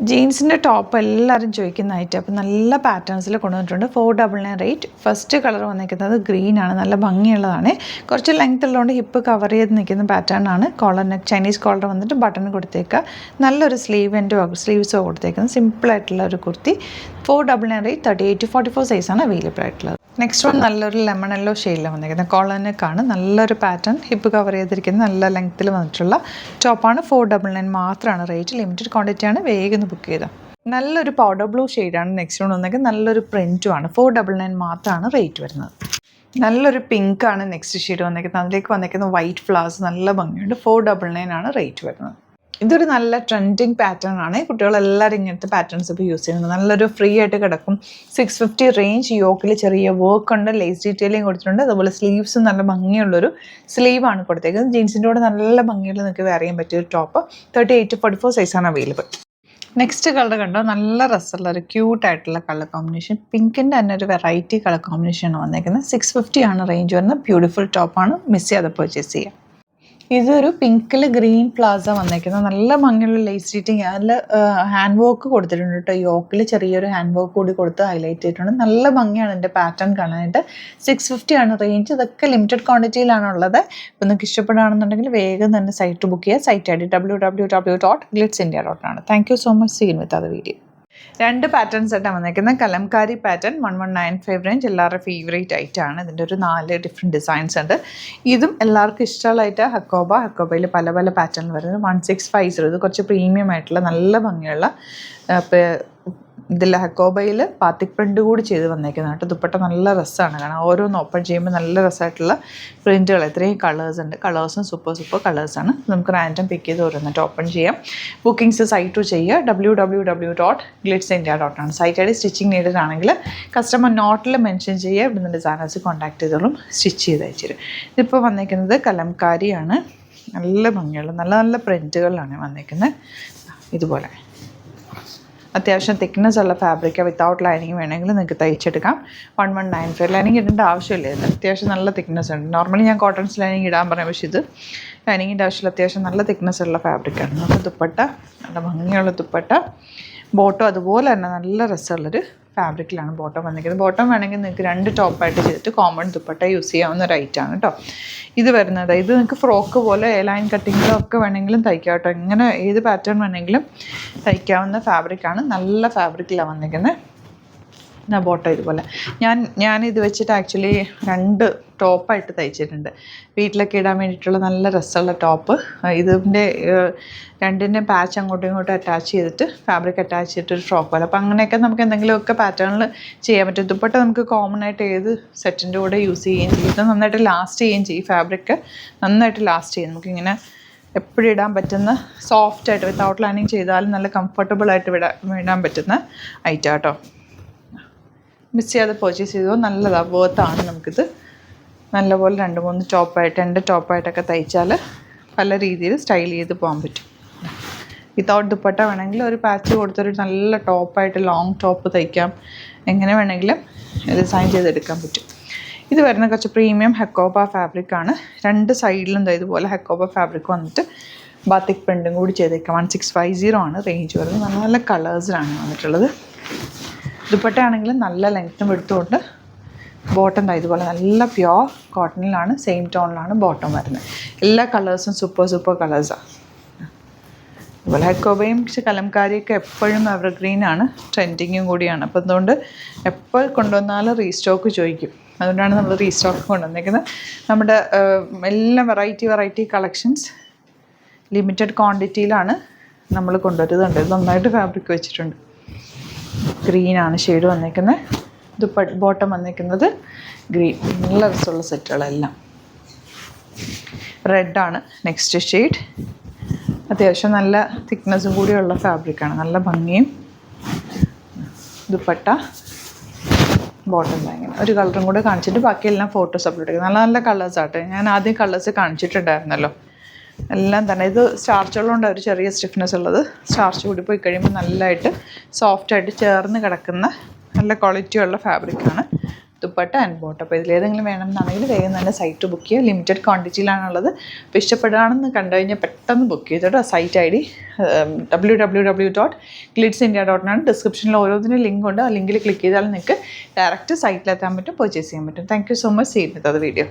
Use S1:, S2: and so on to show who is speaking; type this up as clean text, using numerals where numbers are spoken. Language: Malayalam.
S1: ജീൻസിൻ്റെ ടോപ്പ് എല്ലാവരും ചോദിക്കുന്നതായിട്ട് അപ്പോൾ നല്ല പാറ്റേൺസിൽ കൊണ്ടുവന്നിട്ടുണ്ട്. 499 റേറ്റ്. ഫസ്റ്റ് കളർ വന്നിരിക്കുന്നത് ഗ്രീനാണ്, നല്ല ഭംഗിയുള്ളതാണ്. കുറച്ച് ലെങ്ത് ഉള്ളതുകൊണ്ട് ഹിപ്പ് കവർ ചെയ്ത് നിൽക്കുന്ന പാറ്റേൺ ആണ്. കോളർ നെക്ക് ചൈനീസ് കോളർ വന്നിട്ട് ബട്ടൺ കൊടുത്തേക്കുക, നല്ലൊരു സ്ലീവ്സോ കൊടുത്തേക്കുന്നത്. സിമ്പിളായിട്ടുള്ള ഒരു കുർത്തി. 499 റേറ്റ്. 38 to 44 സൈസാണ് അവൈലബിൾ ആയിട്ടുള്ളത്. നെക്സ്റ്റ് വൺ നല്ലൊരു ലെമൺ യെല്ലോ ഷെയ്ഡിലാണ് വന്നിരിക്കുന്നത്. കോളർ നെക്കാണ്, നല്ലൊരു പാറ്റേൺ, ഹിപ്പ് കവർ ചെയ്തിരിക്കുന്നത്, നല്ല ലെങ്ത്തിൽ വന്നിട്ടുള്ള ടോപ്പാണ്. 499 മാത്രമാണ് റേറ്റ്. ലിമിറ്റഡ് ക്വാണ്ടിറ്റിയാണ്, വേഗം ബുക്ക് ചെയ്താൽ. നല്ലൊരു പൗഡർ ബ്ലൂ ഷെയ്ഡാണ് നെക്സ്റ്റ് വൺ വന്നേക്കുന്നത്. നല്ലൊരു പ്രിൻറ്റുമാണ്. 499 മാത്രമാണ് റേറ്റ് വരുന്നത്. നല്ലൊരു പിങ്കാണ് നെക്സ്റ്റ് ഷെയ്ഡ് വന്നേക്കുന്നത്. അതിലേക്ക് വന്നേക്കുന്ന വൈറ്റ് ഫ്ലവേഴ്സ് നല്ല ഭംഗിയുണ്ട്. 499 ആണ് റേറ്റ് വരുന്നത്. ഇതൊരു നല്ല ട്രെൻഡിങ് പാറ്റേൺ ആണ്. കുട്ടികളെല്ലാവരും ഇങ്ങനത്തെ പാറ്റേൺസ് ഇപ്പോൾ യൂസ് ചെയ്യുന്നത്. നല്ലൊരു ഫ്രീ ആയിട്ട് കിടക്കും. 650 റേഞ്ച്. യോക്കിൽ ചെറിയ വർക്ക് ഉണ്ട്, ലേസ് ഡീറ്റെയിലിംഗ് കൊടുത്തിട്ടുണ്ട്. അതുപോലെ സ്ലീവ്സ് നല്ല ഭംഗിയുള്ളൊരു സ്ലീവാണ് കൊടുത്തേക്കുന്നത്. ജീൻസിൻ്റെ കൂടെ നല്ല ഭംഗിയുള്ള നിങ്ങൾക്ക് വെയർ ചെയ്യാൻ പറ്റിയ ഒരു ടോപ്പ്. 38 to 44 സൈസാണ് അവൈലബിൾ. നെക്സ്റ്റ് കളർ കണ്ടോ, നല്ല രസമുള്ള ഒരു ക്യൂട്ടായിട്ടുള്ള കളർ കോമ്പിനേഷൻ. പിങ്കിൻ്റെ തന്നെ ഒരു വെറൈറ്റി കളർ കോമ്പിനേഷനാണ് വന്നേക്കുന്നത്. 650 ആണ് റേഞ്ച് വരുന്നത്. ബ്യൂട്ടിഫുൾ ടോപ്പാണ്, മിസ് ചെയ്യാതെ പർച്ചേസ് ചെയ്യാം. ഇതൊരു പിങ്കിൽ ഗ്രീൻ പ്ലാസ വന്നേക്കുന്നത്. നല്ല ഭംഗിയുള്ള ലേസ് സ്റ്റിച്ചിങ്, അതിൽ ഹാൻഡ് വർക്ക് കൊടുത്തിട്ടുണ്ട് കേട്ടോ. യോക്കിൽ ചെറിയൊരു ഹാൻഡ് വർക്ക് കൂടി കൊടുത്ത് ഹൈലൈറ്റ് ചെയ്തിട്ടുണ്ട്. നല്ല ഭംഗിയാണ് ഇതിൻ്റെ പാറ്റേൺ കാണാനായിട്ട്. 650 ആണ് റേഞ്ച്. ഇതൊക്കെ ലിമിറ്റഡ് ക്വാണ്ടിറ്റിയിലാണുള്ളത്. ഇപ്പോൾ നിങ്ങൾക്ക് ഇഷ്ടപ്പെടുകയാണെന്നുണ്ടെങ്കിൽ വേഗം തന്നെ സൈറ്റ് ബുക്ക് ചെയ്യുക. സൈറ്റ് ഐ ഡി www.glitzindia.ആണ്. Thank you so much. Seen with അത് വീഡിയോ. രണ്ട് പാറ്റേൺസ് ആയിട്ടാണ് വന്നേക്കുന്നത്. Kalamkari pattern 1195 range. എല്ലാവരുടെ ഫേവറേറ്റ് ആയിട്ടാണ്. ഇതിൻ്റെ ഒരു 4 ഡിഫറെൻറ്റ് ഡിസൈൻസ് ഉണ്ട്. ഇതും എല്ലാവർക്കും ഇഷ്ടമുള്ളതായിട്ട് ഹക്കോബയിൽ പല പല പാറ്റേൺ വരുന്നത്. 1650. ഇത് കുറച്ച് പ്രീമിയം ആയിട്ടുള്ള നല്ല ഭംഗിയുള്ള ഇതിൽ ഹക്കോബയിൽ പാത്തിക് പ്രിൻ്റ് കൂടി ചെയ്ത് വന്നേക്കുന്നത് കേട്ടോ. ദുപ്പട്ട നല്ല രസമാണ് കാണാൻ. ഓരോന്ന് ഓപ്പൺ ചെയ്യുമ്പോൾ നല്ല രസമായിട്ടുള്ള പ്രിൻറ്റുകൾ. ഇത്രയും കളേഴ്സ് ഉണ്ട്. കളേഴ്സും സൂപ്പർ കളേഴ്സാണ്. നമുക്ക് റാൻഡം പിക്ക് ചെയ്ത് ഓരോന്നിട്ട് ഓപ്പൺ ചെയ്യാം. ബുക്കിംഗ്സ് സൈറ്റ് ചെയ്യുക. www.glitzindia.ആണ് site I D. Stitching needed ആണെങ്കിൽ കസ്റ്റമർ നോട്ടിൽ മെൻഷൻ ചെയ്യുക. ഇവിടുന്ന് ഡിസൈനേഴ്സ് കോൺടാക്ട് ചെയ്തോളും, സ്റ്റിച്ച് ചെയ്ത് അയച്ചുതരും. ഇതിപ്പോൾ വന്നേക്കുന്നത് കലംകാരിയാണ്. നല്ല ഭംഗിയുള്ള നല്ല നല്ല പ്രിൻറ്റുകളിലാണ് വന്നേക്കുന്നത്. ഇതുപോലെ അത്യാവശ്യം തിക്നെസ് ഉള്ള ഫാബ്രിക്. വിത്തൗട്ട് ലൈനിങ് വേണമെങ്കിൽ നിങ്ങൾക്ക് തയ്ച്ചെടുക്കാം. 1195. ലൈനിങ് ഇടേണ്ട ആവശ്യമില്ല. ഇത് അത്യാവശ്യം നല്ല തിക്നെസ് ഉണ്ട്. നോർമലി ഞാൻ കോട്ടൺസ് ലൈനിങ് ഇടാൻ പറയാം, പക്ഷേ ഇത് ലൈനിങ്ങിൻ്റെ ആവശ്യമില്ല. അത്യാവശ്യം നല്ല തിക്നെസ് ഉള്ള ഫാബ്രിക്കാണ്. നമുക്ക് ദുപ്പട്ട നല്ല ഭംഗിയുള്ള ദുപ്പട്ട. ബോട്ടം അതുപോലെ തന്നെ നല്ല രസമുള്ളൊരു ഫാബ്രിക്കിലാണ് ബോട്ടം വന്നിരിക്കുന്നത്. ബോട്ടം വേണമെങ്കിൽ നിങ്ങൾക്ക് 2 ടോപ്പായിട്ട് ചെയ്തിട്ട് കോമൺ ദുപ്പട്ട യൂസ് ചെയ്യാവുന്ന ഒരു ഐറ്റമാണ് കേട്ടോ. ഇത് വരുന്നത് ഇത് നിങ്ങൾക്ക് ഫ്രോക്ക് പോലെ ലൈൻ കട്ടിങ്ങിലൊക്കെ വേണമെങ്കിലും തയ്ക്കാം കേട്ടോ. ഇങ്ങനെ ഏത് പാറ്റേൺ വേണമെങ്കിലും തയ്ക്കാവുന്ന ഫാബ്രിക്കാണ്. നല്ല ഫാബ്രിക്കിലാണ് വന്നിരിക്കുന്നത്. ബോട്ടം ഇതുപോലെ ഞാനിത് വെച്ചിട്ട് ആക്ച്വലി 2 ടോപ്പായിട്ട് തയ്ച്ചിട്ടുണ്ട്. വീട്ടിലൊക്കെ ഇടാൻ വേണ്ടിയിട്ടുള്ള നല്ല രസമുള്ള ടോപ്പ്. ഇതിൻ്റെ രണ്ടിൻ്റെ പാച്ച് അങ്ങോട്ടും ഇങ്ങോട്ടും അറ്റാച്ച് ചെയ്തിട്ട് ഫാബ്രിക് അറ്റാച്ച് ചെയ്തിട്ടൊരു ഫ്രോക്ക് പോലെ. അപ്പോൾ അങ്ങനെയൊക്കെ നമുക്ക് എന്തെങ്കിലുമൊക്കെ പാറ്റേണിൽ ചെയ്യാൻ പറ്റും. ദുപ്പട്ട നമുക്ക് കോമൺ ആയിട്ട് ഏത് സെറ്റിൻ്റെ കൂടെ യൂസ് ചെയ്യുകയും ചെയ്യും. ഇത് നന്നായിട്ട് ലാസ്റ്റ് ചെയ്യുകയും ചെയ്യും. ഫാബ്രിക് നന്നായിട്ട് ലാസ്റ്റ് ചെയ്യും. നമുക്കിങ്ങനെ എപ്പോഴും ഇടാൻ പറ്റുന്ന സോഫ്റ്റായിട്ട് വിത്തൗട്ട് ലൈനിങ് ചെയ്താലും നല്ല കംഫർട്ടബിളായിട്ട് ഇടാൻ പറ്റുന്ന ഐറ്റം കേട്ടോ. മിസ് ചെയ്യാതെ പർച്ചേസ് ചെയ്തോ. നല്ലതാണ്, വേർത്താണ്. നമുക്കിത് നല്ലപോലെ 2-3 ടോപ്പായിട്ട് 2 ടോപ്പായിട്ടൊക്കെ തയ്ച്ചാൽ പല രീതിയിൽ സ്റ്റൈൽ ചെയ്ത് പോകാൻ പറ്റും. വിത്തൗട്ട് ദുപ്പട്ട വേണമെങ്കിൽ ഒരു പാച്ച് കൊടുത്തൊരു നല്ല ടോപ്പായിട്ട് ലോങ് ടോപ്പ് തയ്ക്കാം. എങ്ങനെ വേണമെങ്കിലും ഡിസൈൻ ചെയ്തെടുക്കാൻ പറ്റും. ഇത് വരുന്ന കുറച്ച് പ്രീമിയം ഹക്കോബ ഫാബ്രിക്കാണ്. 2 സൈഡിലും ഇതുപോലെ ഹക്കോബ ഫാബ്രിക് വന്നിട്ട് ബാത്തിക് പ്രിൻറ്റും കൂടി ചെയ്തേക്കാം. 1650 ആണ് റേഞ്ച് വരുന്നത്. നല്ല നല്ല കളേഴ്സിലാണ് വന്നിട്ടുള്ളത്. ദുപ്പട്ട ആണെങ്കിൽ നല്ല ലെങ്ത്തും എടുത്തുകൊണ്ട് ബോട്ടം ഇതുപോലെ നല്ല പ്യോർ കോട്ടണിലാണ്, സെയിം ടോണിലാണ് ബോട്ടം വരുന്നത്. എല്ലാ കളേഴ്സും സൂപ്പർ കളേഴ്സാണ്. അതുപോലെ ഹക്കോബയും കലംകാരിയൊക്കെ എപ്പോഴും എവർഗ്രീനാണ്, ട്രെൻഡിങ്ങും കൂടിയാണ്. അപ്പോൾ അതുകൊണ്ട് എപ്പോൾ കൊണ്ടുവന്നാലും റീസ്റ്റോക്ക് ചോദിക്കും. അതുകൊണ്ടാണ് നമ്മൾ റീസ്റ്റോക്ക് കൊണ്ടുവന്നിരിക്കുന്നത്. നമ്മുടെ എല്ലാം വെറൈറ്റി കളക്ഷൻസ് ലിമിറ്റഡ് ക്വാണ്ടിറ്റിയിലാണ് നമ്മൾ കൊണ്ടുവരുന്നുണ്ട്. ഇത് നന്നായിട്ട് ഫാബ്രിക് വെച്ചിട്ടുണ്ട്. ഗ്രീനാണ് ഷെയ്ഡ് വന്നിരിക്കുന്നത്. ബോട്ടം വന്നിരിക്കുന്നത് ഗ്രീൻ. നല്ല രസമുള്ള സെറ്റുകളെല്ലാം. റെഡാണ് നെക്സ്റ്റ് ഷെയ്ഡ്. അത്യാവശ്യം നല്ല തിക്നെസ്സും കൂടിയുള്ള ഫാബ്രിക്കാണ്. നല്ല ഭംഗിയും. ദുപ്പട്ട ബോട്ടം ഇങ്ങനെ ഒരു കളറും കൂടെ കാണിച്ചിട്ട് ബാക്കിയെല്ലാം ഫോട്ടോസ് അപ്ലോഡ് ചെയ്യും. നല്ല നല്ല കളേഴ്സാട്ടെ. ഞാൻ ആദ്യം കളേഴ്സ് കാണിച്ചിട്ടുണ്ടായിരുന്നല്ലോ. എല്ലാം തന്നെ ഇത് സ്റ്റാർച്ചുള്ളതുകൊണ്ട് ഒരു ചെറിയ സ്റ്റിഫ്നെസ് ഉള്ളത്. സ്റ്റാർച്ച് കൂടി പോയി കഴിയുമ്പോൾ നല്ലതായിട്ട് സോഫ്റ്റായിട്ട് ചേർന്ന് കിടക്കുന്ന നല്ല ക്വാളിറ്റിയുള്ള ഫാബ്രിക്കാണ്. Dupatta and bottom. അപ്പോൾ ഇതിലേതെങ്കിലും വേണമെന്നാണെങ്കിൽ വേഗം തന്നെ സൈറ്റ് ബുക്ക് ചെയ്യുക. ലിമിറ്റഡ് ക്വാണ്ടിറ്റിയിലാണുള്ളത്. അപ്പോൾ ഇഷ്ടപ്പെടുകയാണെന്ന് കണ്ടു കഴിഞ്ഞാൽ പെട്ടെന്ന് ബുക്ക് ചെയ്തോട്ടോ. Site ID www.glitzindia.in. ഡിസ്ക്രിപ്ഷനിൽ ഓരോന്നിനും ലിങ്ക് ഉണ്ട്. ആ ലിങ്കിൽ ക്ലിക്ക് ചെയ്താൽ നിങ്ങൾക്ക് ഡയറക്റ്റ് സൈറ്റിലെത്താൻ പറ്റും, പർച്ചേസ് ചെയ്യാൻ പറ്റും. Thank you so much. See with അത് വീഡിയോ.